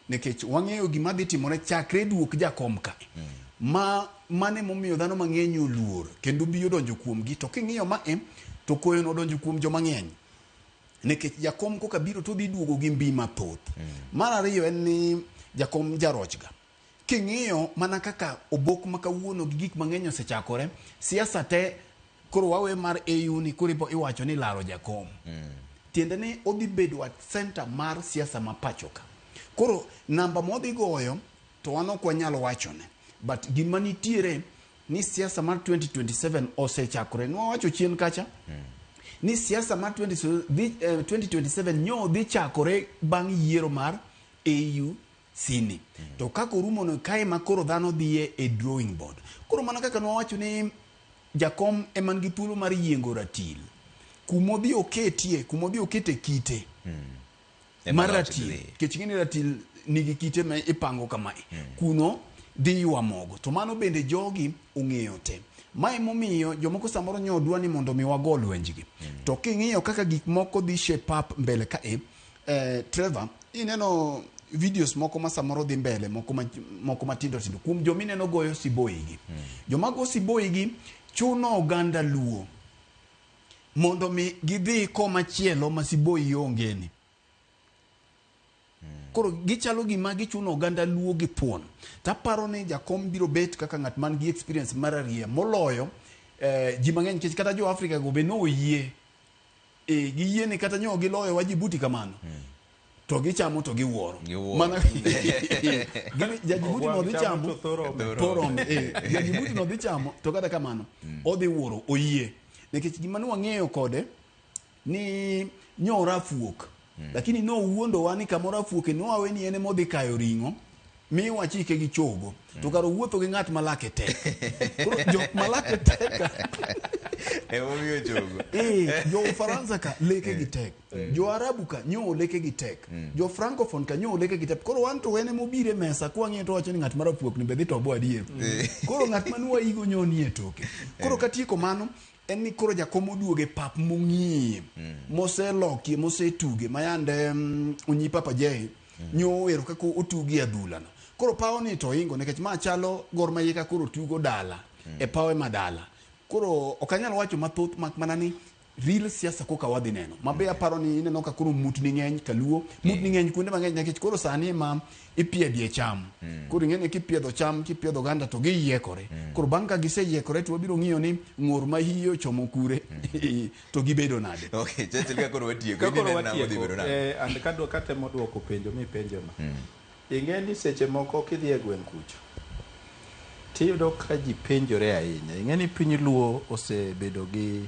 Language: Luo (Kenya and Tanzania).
nikech wang'eyo gima dhi timore chakre duok jakom ka mane momiyo dhano mang'eny oluor kendo biyo donjo kuomgi to king'iyo to koyo nodonjo kuom joma ng'eny nikech jakom koka biro to dhi duogo gi mbi mathoth. Mar ariyo en ni jakom jarochga king'iyo mana kaka obok ma kawuono gi gik mang'eny osechakore siasa te koro wawe mar AU ni koro iwacho ni laro jakom tiende ni odhi bedo at center mar siasa ma pachoka. Koro namba modhi goyo to wano kwa nyalo wachone but gima nitiere ni siasa mar 2027 osechakore. Nwa wacho chien kacha ni siasa mar 2027 nyo dhi chakore bang' yiero mar AU sini to kako rumo no kai makoro dhano dhiye e drawing board. Koro mana kaka nwa wacho ni jakom eman gi thuolo mar yiengo ratil kumodhi okete kite mar ratil kechingini ratil nigi kite ma ipango kamae kuno dhi ywa mogo to mano bende jogi ung'eyo te. Mae momiyo jomoko samoro nyodwa ni mondo mi wagol wenjgi to king'iyo kaka gik moko dhi shape up mbele kae Trevor ineno videos moko ma samoro dhi mbele moko matindo tindo kuom jomineno goyo siboigi joma go siboigi chuno oganda luo mondo mi gidhi koma chielo ma siboi ongeni. Koro gichalo gima gichuno oganda luo gi thuon. Taparo ni jakom biro bet kaka ng'at man gi experience mararia moloyo ji mang'eny kech kata jo Afrika go be no oyie gi yie ni kata nyo giloyo Wajibuti kamano to gichamo to giwuoro mana Jajibuti no dhi chamo torom Jajibuti no dhi chamo to kata kamano odhi wuoro oyie nikech gima nwang'eyo kode ni nyora fuok lakini no wuondo wani kamora fuoke no aweni ene modhi kayo ringo mi wachike gi chogo to karo wuotho gi ng'at malake tek koro jok malake tek omiyo chogo jo Faransa ka leke gi tek jo Arabu ka nyo leke gi tek jo Francophone ka nyo leke gi tek koro wan to wene mobire mesa kwa ng'e to wacho ni ng'at marafuok ni bedhi to bo adier koro ng'at manwa igo nyoni e toke koro katieko mano en ni koro jakom oduoge pap mong'ie moseloki mosetuge mayande Onyi Papa Jay nyo ero kako otugi adhula no koro pawo ni to ingo nikech ma chalo Gor Mahia koro tugo dala e pawe madala koro okanyal wacho mathoth mak mana ni real siasa koka wadhi neno mabe aparo ni ineno ka koro mutni ng'eny kaluo mutni ng'eny kuonde mang'eny nikech koro sani ma ipiedhie cham koro ing'eni kipiedho cham kipiedho ganda to giyiekore koro bang' ka giseyiekore to wabiro ng'iyo ni ng'or ma hiyo chomo kure to gibedo nade. Okay cheche ka koro watieko ni na modhi bedo nade and kadwa katemo duoko penjo mi penjo ma ing'eni seche moko kidhi e gweng' kucho tiyudo ka ji penjore ahinya ing'eni piny luo osebedo gi